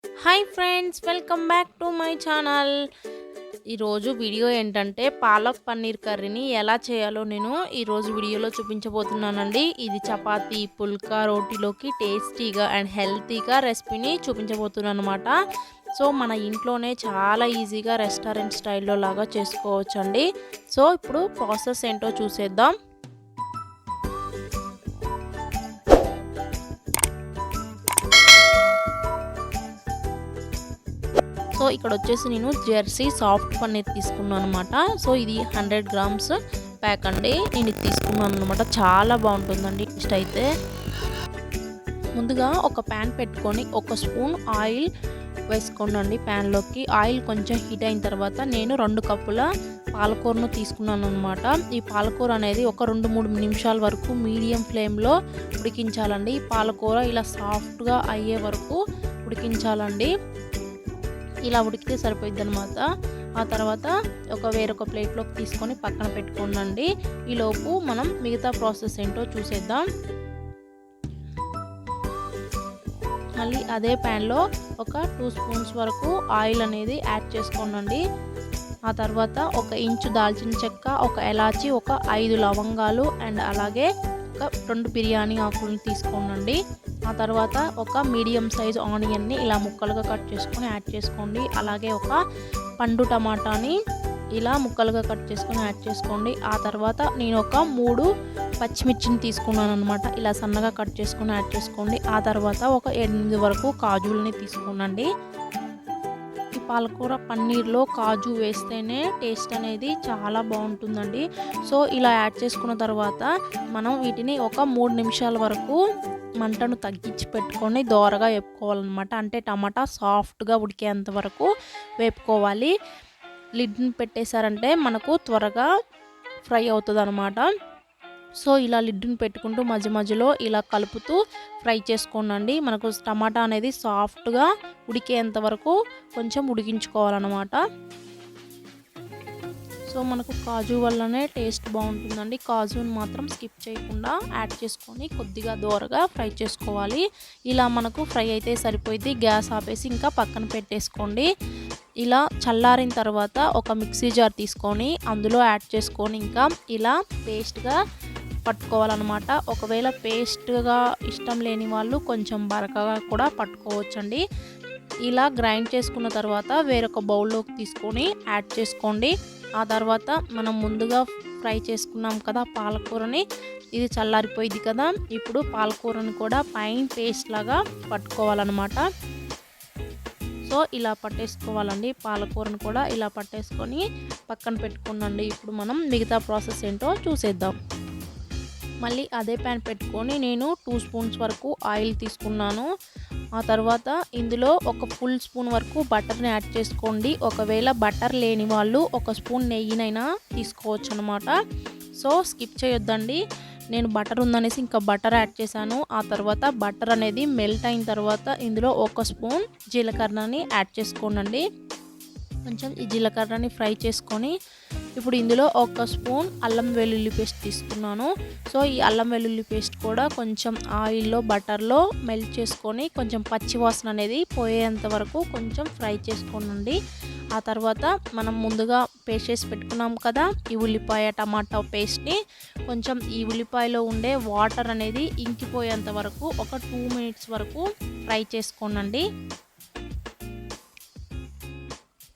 Hi friends, welcome back to my channel. ఈరోజు video ఏంటంటే పాలక్ పన్నీర్ కర్రీని ఎలా చేయాలో నేను ఈరోజు వీడియోలో చూపించబోతున్నానండి. ఇది చపాతీ, పుల్కా, రోటీలోకి టేస్టీగా అండ్ హెల్తీగా రెసిపీని చూపించబోతున్నాను అనమాట. సో మన ఇంట్లోనే చాలా ఈజీగా రెస్టారెంట్ స్టైల్లో లాగా చేసుకోవచ్చండి. సో ఇప్పుడు ప్రాసెస్ ఏంటో చూసేద్దాం. సో ఇక్కడ వచ్చేసి నేను జెర్సీ సాఫ్ట్ పన్నీర్ తీసుకున్నాను అనమాట. సో ఇది 100 గ్రామ్స్ ప్యాక్ అండి. నేను ఇది తీసుకున్నాను అనమాట. చాలా బాగుంటుందండి టేస్ట్ అయితే. ముందుగా ఒక ప్యాన్ పెట్టుకొని ఒక స్పూన్ ఆయిల్ వేసుకోండి ప్యాన్లోకి. ఆయిల్ కొంచెం హీట్ అయిన తర్వాత నేను 2 కప్పుల పాలకూరను తీసుకున్నాను అనమాట. ఈ పాలకూర అనేది ఒక 2-3 నిమిషాల వరకు మీడియం ఫ్లేమ్లో ఉడికించాలండి. ఈ పాలకూర ఇలా సాఫ్ట్గా అయ్యే వరకు ఉడికించాలండి. ఇలా ఉడికితే సరిపోయిద్ది అనమాట. ఆ తర్వాత వేరొక ప్లేట్లోకి తీసుకొని పక్కన పెట్టుకోండి. ఈలోపు మనం మిగతా ప్రాసెస్ ఏంటో చూసేద్దాం. మళ్ళీ అదే ప్యాన్లో ఒక 2 స్పూన్స్ వరకు ఆయిల్ అనేది యాడ్ చేసుకోండి. ఆ తర్వాత 1 ఇంచు దాల్చిన చెక్క, 1 ఎలాచి, 5 లవంగాలు అండ్ అలాగే 2 బిర్యానీ ఆకులను తీసుకోండి. ఆ తర్వాత ఒక మీడియం సైజ్ ఆనియన్ని ఇలా ముక్కలుగా కట్ చేసుకొని యాడ్ చేసుకోండి. అలాగే ఒక పండు టమాటాని ఇలా ముక్కలుగా కట్ చేసుకొని యాడ్ చేసుకోండి. ఆ తర్వాత నేను ఒక 3 పచ్చిమిర్చిని తీసుకున్నాను అనమాట. ఇలా సన్నగా కట్ చేసుకొని యాడ్ చేసుకోండి. ఆ తర్వాత ఒక 8 వరకు కాజుల్ని తీసుకోండి. ఈ పాలకూర పన్నీర్లో కాజు వేస్తేనే టేస్ట్ అనేది చాలా బాగుంటుందండి. సో ఇలా యాడ్ చేసుకున్న తర్వాత మనం వీటిని ఒక 3 నిమిషాల వరకు మంటను తగ్గించి పెట్టుకొని దోరగా వేపుకోవాలన్నమాట. అంటే టమాటా సాఫ్ట్గా ఉడికేంత వరకు వేపుకోవాలి. లిడ్ని పెట్టేశారంటే మనకు త్వరగా ఫ్రై అవుతుంది అనమాట. సో ఇలా లిడ్ని పెట్టుకుంటూ మధ్య మధ్యలో ఇలా కలుపుతూ ఫ్రై చేసుకోండి. మనకు టమాటా అనేది సాఫ్ట్గా ఉడికేంత వరకు కొంచెం ఉడికించుకోవాలన్నమాట. సో మనకు కాజు వల్లనే టేస్ట్ బాగుంటుందండి. కాజుని మాత్రం స్కిప్ చేయకుండా యాడ్ చేసుకొని కొద్దిగా దోరగా ఫ్రై చేసుకోవాలి. ఇలా మనకు ఫ్రై అయితే సరిపోయింది. గ్యాస్ ఆపేసి ఇంకా పక్కన పెట్టేసుకోండి. ఇలా చల్లారిన తర్వాత ఒక మిక్సీ జార్ తీసుకొని అందులో యాడ్ చేసుకొని ఇంకా ఇలా పేస్ట్గా పట్టుకోవాలన్నమాట. ఒకవేళ పేస్ట్గా ఇష్టం లేని వాళ్ళు కొంచెం బరకగా కూడా పట్టుకోవచ్చండి. ఇలా గ్రైండ్ చేసుకున్న తర్వాత వేరొక బౌల్లోకి తీసుకొని యాడ్ చేసుకోండి. ఆ తర్వాత మనం ముందుగా ఫ్రై చేసుకున్నాం కదా పాలకూరని, ఇది చల్లారిపోయింది కదా. ఇప్పుడు పాలకూరని కూడా పైన పేస్ట్ లాగా పట్టుకోవాలన్నమాట. సో ఇలా పట్టేసుకోవాలండి. పాలకూరను కూడా ఇలా పట్టేసుకొని పక్కన పెట్టుకోండి. ఇప్పుడు మనం మిగతా ప్రాసెస్ ఏంటో చూసేద్దాం. మళ్ళీ అదే ప్యాన్ పెట్టుకొని నేను 2 స్పూన్స్ వరకు ఆయిల్ తీసుకున్నాను. ఆ తర్వాత ఇందులో ఒక ఫుల్ స్పూన్ వరకు బటర్ని యాడ్ చేసుకోండి. ఒకవేళ బటర్ లేని వాళ్ళు 1 స్పూన్ నెయ్యినైనా తీసుకోవచ్చు అనమాట. సో స్కిప్ చేయొద్దండి. నేను బటర్ ఉందనేసి ఇంకా బటర్ యాడ్ చేశాను. ఆ తర్వాత బటర్ అనేది మెల్ట్ అయిన తర్వాత ఇందులో 1 స్పూన్ జీలకర్రని యాడ్ చేసుకోండి. కొంచెం ఈ జీలకర్రని ఫ్రై చేసుకొని ఇప్పుడు ఇందులో 1 స్పూన్ అల్లం వెల్లుల్లి పేస్ట్ తీసుకున్నాను. సో ఈ అల్లం వెల్లుల్లి పేస్ట్ కూడా కొంచెం ఆయిల్లో బటర్లో మెల్ట్ చేసుకొని కొంచెం పచ్చివాసన అనేది పోయేంత వరకు కొంచెం ఫ్రై చేసుకోండి. ఆ తర్వాత మనం ముందుగా పేస్ట్ చేసి పెట్టుకున్నాం కదా ఈ ఉల్లిపాయ టమాటా పేస్ట్ని కొంచెం ఈ ఉల్లిపాయలో ఉండే వాటర్ అనేది ఇంకిపోయేంత వరకు ఒక 2 మినిట్స్ వరకు ఫ్రై చేసుకోండి.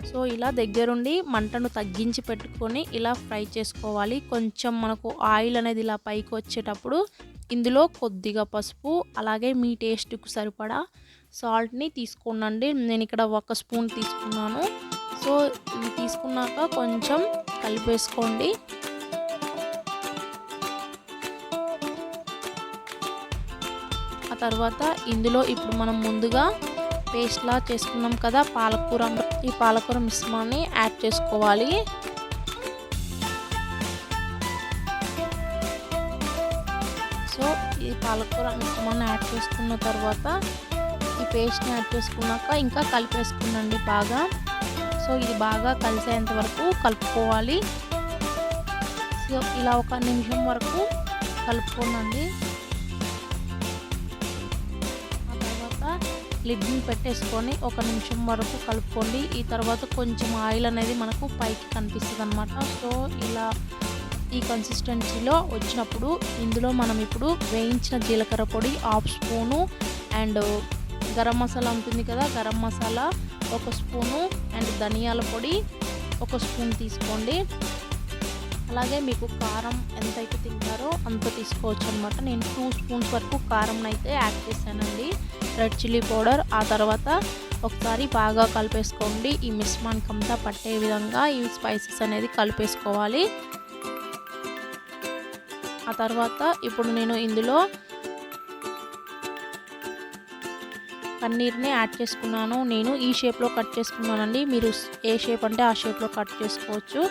సో ఇలా దగ్గరుండి మంటను తగ్గించి పెట్టుకొని ఇలా ఫ్రై చేసుకోవాలి. కొంచెం మనకు ఆయిల్ అనేది ఇలా పైకి వచ్చేటప్పుడు ఇందులో కొద్దిగా పసుపు అలాగే మీ టేస్ట్కు సరిపడా సాల్ట్ని తీసుకోండి. నేను ఇక్కడ 1 స్పూన్ తీసుకున్నాను. సో ఇది తీసుకున్నాక కొంచెం కలిపేసుకోండి. ఆ తర్వాత ఇందులో ఇప్పుడు మనం ముందుగా పేస్ట్లా చేసుకున్నాం కదా పాలకూర, ఈ పాలకూర మిశ్రమాన్ని యాడ్ చేసుకోవాలి. సో ఈ పాలకూర మిశ్రమాన్ని యాడ్ చేసుకున్న తర్వాత ఈ పేస్ట్ని యాడ్ చేసుకున్నాక ఇంకా కలిపేసుకునండి బాగా. సో ఇది బాగా కలిసేంత వరకు కలుపుకోవాలి. సో ఇలా 1 నిమిషం వరకు కలుపుకోనండి. ఆ తర్వాత లిడ్ని పెట్టేసుకొని 1 నిమిషం వరకు కలుపుకోండి. ఈ తర్వాత కొంచెం ఆయిల్ అనేది మనకు పైకి కనిపిస్తుంది అనమాట. సో ఇలా ఈ కన్సిస్టెన్సీలో వచ్చినప్పుడు ఇందులో మనం ఇప్పుడు వేయించిన జీలకర్ర పొడి 1/2 స్పూను అండ్ గరం మసాలా ఉంటుంది కదా, గరం మసాలా 1 స్పూను అండ్ ధనియాల పొడి 1 స్పూన్ తీసుకోండి. అలాగే మీకు కారం ఎంతైతే తింటారో అంత తీసుకోవచ్చు అనమాట. నేను 2 స్పూన్స్ వరకు కారం అయితే యాడ్ చేశానండి, రెడ్ చిల్లీ పౌడర్. ఆ తర్వాత ఒకసారి బాగా కలిపేసుకోండి. ఈ మిశ్రమానికి అంతా పట్టే విధంగా ఈ స్పైసెస్ అనేది కలిపేసుకోవాలి. ఆ తర్వాత ఇప్పుడు నేను ఇందులో పన్నీర్ని యాడ్ చేసుకున్నాను. నేను ఈ షేప్లో కట్ చేసుకున్నానండి. మీరు ఏ షేప్ అంటే ఆ షేప్లో కట్ చేసుకోవచ్చు.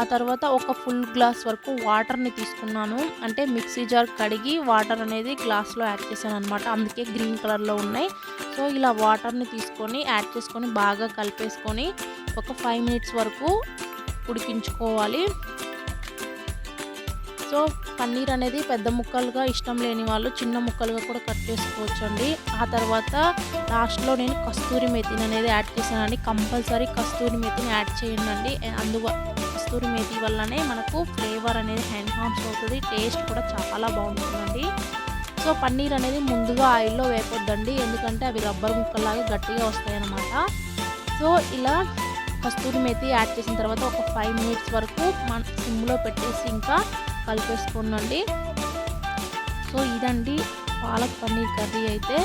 ఆ తర్వాత ఒక ఫుల్ గ్లాస్ వరకు వాటర్ని తీసుకున్నాను. అంటే మిక్సీ జార్ కడిగి వాటర్ అనేది గ్లాస్లో యాడ్ చేశాను అనమాట. అందుకే గ్రీన్ కలర్లో ఉన్నాయి. సో ఇలా వాటర్ని తీసుకొని యాడ్ చేసుకొని బాగా కలిపేసుకొని ఒక 5 మినిట్స్ వరకు ఉడికించుకోవాలి. సో పన్నీర్ అనేది పెద్ద ముక్కలుగా ఇష్టం లేని వాళ్ళు చిన్న ముక్కలుగా కూడా కట్ చేసుకోవచ్చు అండి. ఆ తర్వాత లాస్ట్లో నేను కస్తూరి మేతిని అనేది యాడ్ చేశానండి. కంపల్సరీ కస్తూరి మేతిని యాడ్ చేయండి. కస్తూరి మేతి వల్లనే మనకు ఫ్లేవర్ అనేది ఎన్హాన్స్ అవుతుంది, టేస్ట్ కూడా చాలా బాగుంటుందండి. సో పన్నీర్ అనేది ముందుగా ఆయిల్లో వేపొద్దండి, ఎందుకంటే అవి రబ్బర్ ముక్కలాగా గట్టిగా వస్తాయి అన్నమాట. సో ఇలా కస్తూరి మేతి యాడ్ చేసిన తర్వాత ఒక 5 మినిట్స్ వరకు మన సిమ్లో పెట్టేసి ఇంకా కలిపేసుకోండి. సో ఇదండి పాలక్ పన్నీర్ కర్రీ. అయితే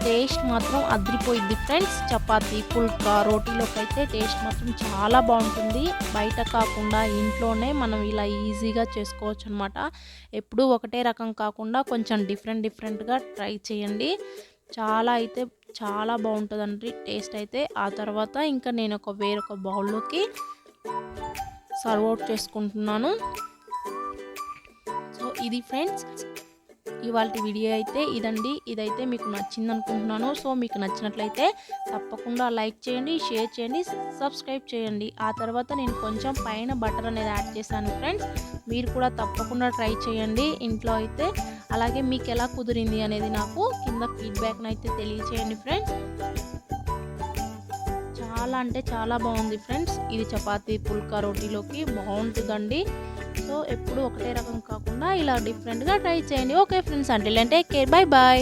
టేస్ట్ మాత్రం అదిరిపోయింది ఫ్రెండ్స్. చపాతీ, పుల్కా, రోటీలోకి అయితే టేస్ట్ మాత్రం చాలా బాగుంటుంది. బయట కాకుండా ఇంట్లోనే మనం ఇలా ఈజీగా చేసుకోవచ్చు అనమాట. ఎప్పుడూ ఒకటే రకం కాకుండా కొంచెం డిఫరెంట్గా ట్రై చేయండి. చాలా బాగుంటుందండి టేస్ట్ అయితే. ఆ తర్వాత ఇంకా నేను వేరొక బౌల్లోకి సర్వ్ అవుట్ చేసుకుంటున్నాను. సో ఇది ఫ్రెండ్స్ ఇవాళ వీడియో అయితే ఇదండి. ఇదైతే మీకు నచ్చింది అనుకుంటున్నాను. సో మీకు నచ్చినట్లయితే తప్పకుండా లైక్ చేయండి, షేర్ చేయండి, సబ్స్క్రైబ్ చేయండి. ఆ తర్వాత నేను కొంచెం పైన బటర్ అనేది యాడ్ చేశాను ఫ్రెండ్స్. మీరు కూడా తప్పకుండా ట్రై చేయండి ఇంట్లో అయితే. అలాగే మీకు ఎలా కుదిరింది అనేది నాకు కింద ఫీడ్బ్యాక్ని అయితే తెలియచేయండి ఫ్రెండ్స్. చాలా అంటే చాలా బాగుంది ఫ్రెండ్స్. ఇది చపాతీ, పుల్కా, రోటీలోకి బాగుంటుందండి. సో ఎప్పుడు ఒకటే రకం కాకుండా ఇలా డిఫరెంట్గా ట్రై చేయండి. Okay friends, until then take care, bye bye.